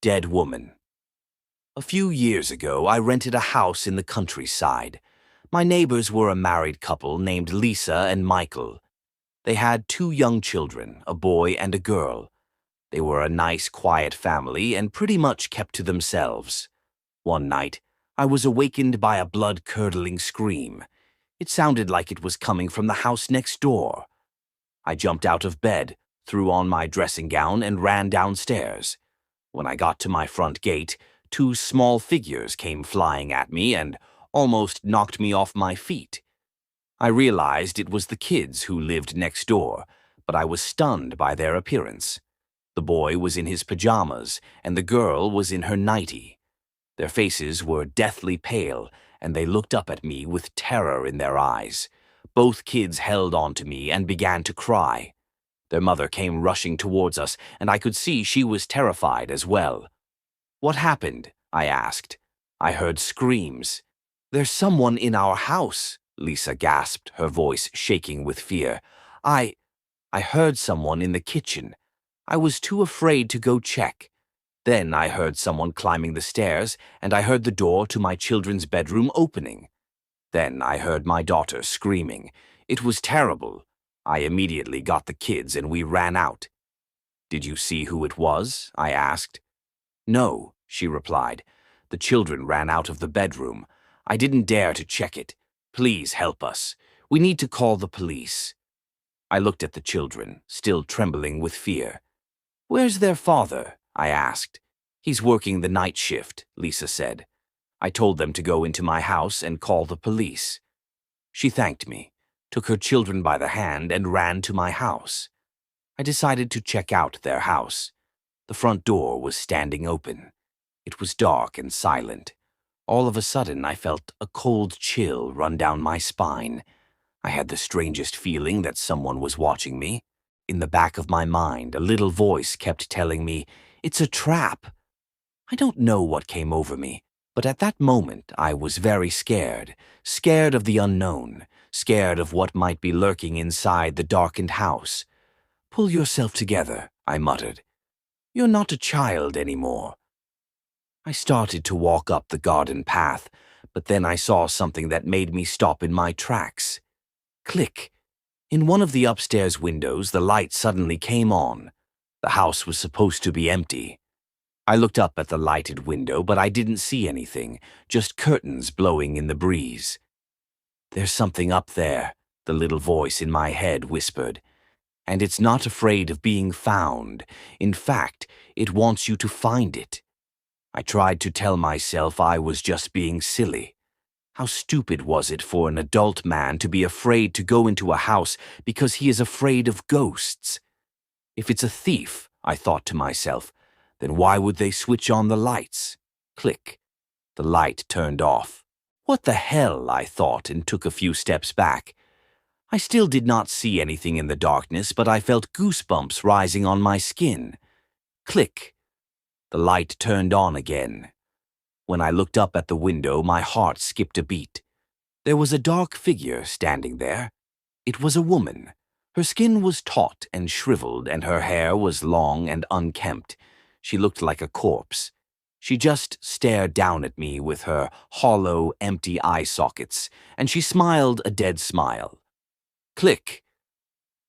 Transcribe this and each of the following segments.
dead woman. A few years ago, I rented a house in the countryside. My neighbors were a married couple named Lisa and Michael. They had 2 young children, a boy and a girl. They were a nice, quiet family and pretty much kept to themselves. One night, I was awakened by a blood-curdling scream. It sounded like it was coming from the house next door. I jumped out of bed, threw on my dressing gown, and ran downstairs. When I got to my front gate, 2 small figures came flying at me and almost knocked me off my feet. I realized it was the kids who lived next door, but I was stunned by their appearance. The boy was in his pajamas, and the girl was in her nightie. Their faces were deathly pale, and they looked up at me with terror in their eyes. Both kids held on to me and began to cry. Their mother came rushing towards us, and I could see she was terrified as well. "What happened?" I asked. I heard screams. "There's someone in our house," Lisa gasped, her voice shaking with fear. I heard someone in the kitchen. I was too afraid to go check. Then I heard someone climbing the stairs, and I heard the door to my children's bedroom opening. Then I heard my daughter screaming. It was terrible. I immediately got the kids and we ran out. "Did you see who it was?" I asked. "No," she replied. "The children ran out of the bedroom. I didn't dare to check it. Please help us. We need to call the police." I looked at the children, still trembling with fear. "Where's their father?" I asked. "He's working the night shift," Lisa said. I told them to go into my house and call the police. She thanked me, took her children by the hand, and ran to my house. I decided to check out their house. The front door was standing open. It was dark and silent. All of a sudden, I felt a cold chill run down my spine. I had the strangest feeling that someone was watching me. In the back of my mind, a little voice kept telling me, "It's a trap." I don't know what came over me, but at that moment I was very scared. Scared of the unknown. Scared of what might be lurking inside the darkened house. "Pull yourself together," I muttered. "You're not a child anymore." I started to walk up the garden path, but then I saw something that made me stop in my tracks. Click. In one of the upstairs windows, the light suddenly came on. The house was supposed to be empty. I looked up at the lighted window, but I didn't see anything, just curtains blowing in the breeze. "There's something up there," the little voice in my head whispered. "And it's not afraid of being found. In fact, it wants you to find it." I tried to tell myself I was just being silly. How stupid was it for an adult man to be afraid to go into a house because he is afraid of ghosts? If it's a thief, I thought to myself, then why would they switch on the lights? Click. The light turned off. What the hell, I thought, and took a few steps back. I still did not see anything in the darkness, but I felt goosebumps rising on my skin. Click. The light turned on again. When I looked up at the window, my heart skipped a beat. There was a dark figure standing there. It was a woman. Her skin was taut and shriveled, and her hair was long and unkempt. She looked like a corpse. She just stared down at me with her hollow, empty eye sockets, and she smiled a dead smile. Click.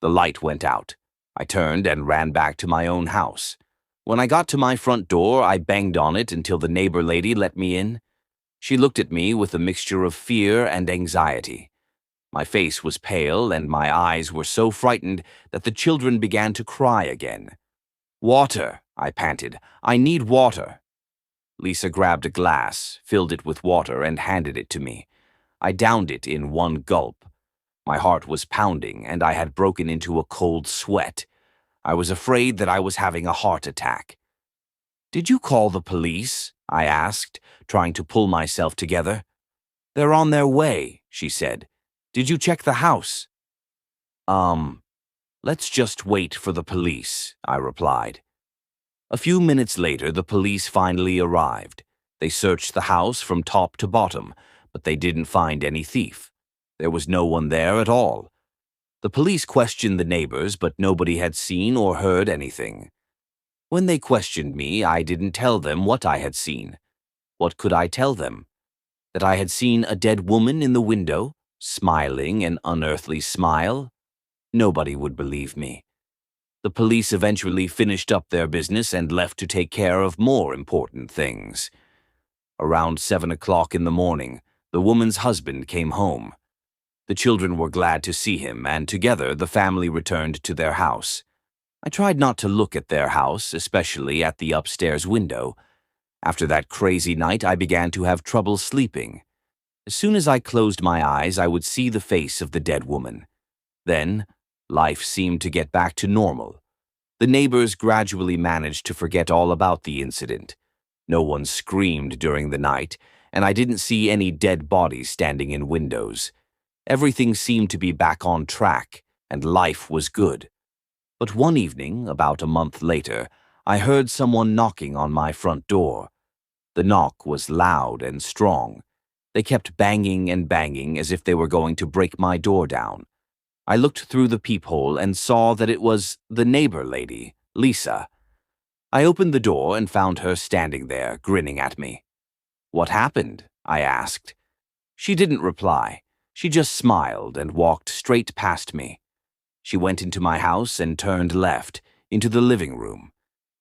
The light went out. I turned and ran back to my own house. When I got to my front door, I banged on it until the neighbor lady let me in. She looked at me with a mixture of fear and anxiety. My face was pale and my eyes were so frightened that the children began to cry again. "Water," I panted. "I need water." Lisa grabbed a glass, filled it with water, and handed it to me. I downed it in one gulp. My heart was pounding, and I had broken into a cold sweat. I was afraid that I was having a heart attack. "Did you call the police?" I asked, trying to pull myself together. "They're on their way," she said. "Did you check the house?" Let's just wait for the police," I replied. A few minutes later, the police finally arrived. They searched the house from top to bottom, but they didn't find any thief. There was no one there at all. The police questioned the neighbors, but nobody had seen or heard anything. When they questioned me, I didn't tell them what I had seen. What could I tell them? That I had seen a dead woman in the window, smiling an unearthly smile? Nobody would believe me. The police eventually finished up their business and left to take care of more important things. Around 7 o'clock in the morning, the woman's husband came home. The children were glad to see him, and together the family returned to their house. I tried not to look at their house, especially at the upstairs window. After that crazy night, I began to have trouble sleeping. As soon as I closed my eyes, I would see the face of the dead woman. Then, life seemed to get back to normal. The neighbors gradually managed to forget all about the incident. No one screamed during the night, and I didn't see any dead bodies standing in windows. Everything seemed to be back on track, and life was good. But one evening, about a month later, I heard someone knocking on my front door. The knock was loud and strong. They kept banging and banging as if they were going to break my door down. I looked through the peephole and saw that it was the neighbor lady, Lisa. I opened the door and found her standing there, grinning at me. "What happened?" I asked. She didn't reply. She just smiled and walked straight past me. She went into my house and turned left, into the living room.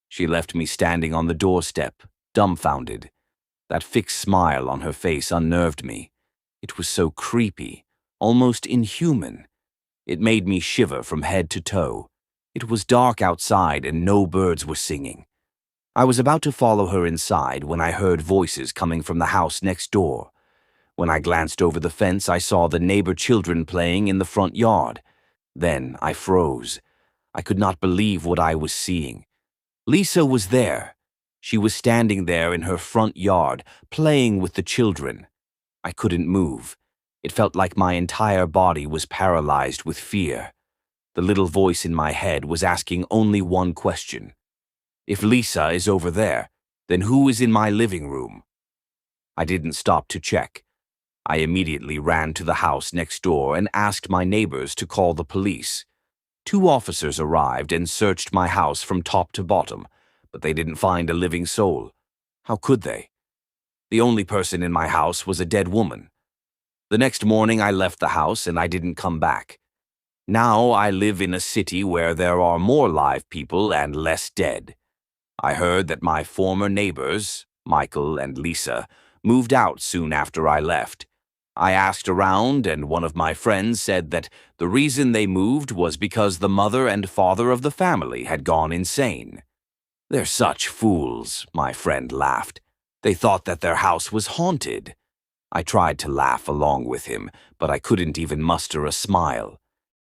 She left me standing on the doorstep, dumbfounded. That fixed smile on her face unnerved me. It was so creepy, almost inhuman. It made me shiver from head to toe. It was dark outside and no birds were singing. I was about to follow her inside when I heard voices coming from the house next door. When I glanced over the fence, I saw the neighbor children playing in the front yard. Then I froze. I could not believe what I was seeing. Lisa was there. She was standing there in her front yard, playing with the children. I couldn't move. It felt like my entire body was paralyzed with fear. The little voice in my head was asking only one question. If Lisa is over there, then who is in my living room? I didn't stop to check. I immediately ran to the house next door and asked my neighbors to call the police. 2 officers arrived and searched my house from top to bottom, but they didn't find a living soul. How could they? The only person in my house was a dead woman. The next morning I left the house and I didn't come back. Now I live in a city where there are more live people and less dead. I heard that my former neighbors, Michael and Lisa, moved out soon after I left. I asked around, and one of my friends said that the reason they moved was because the mother and father of the family had gone insane. "They're such fools," my friend laughed. "They thought that their house was haunted." I tried to laugh along with him, but I couldn't even muster a smile.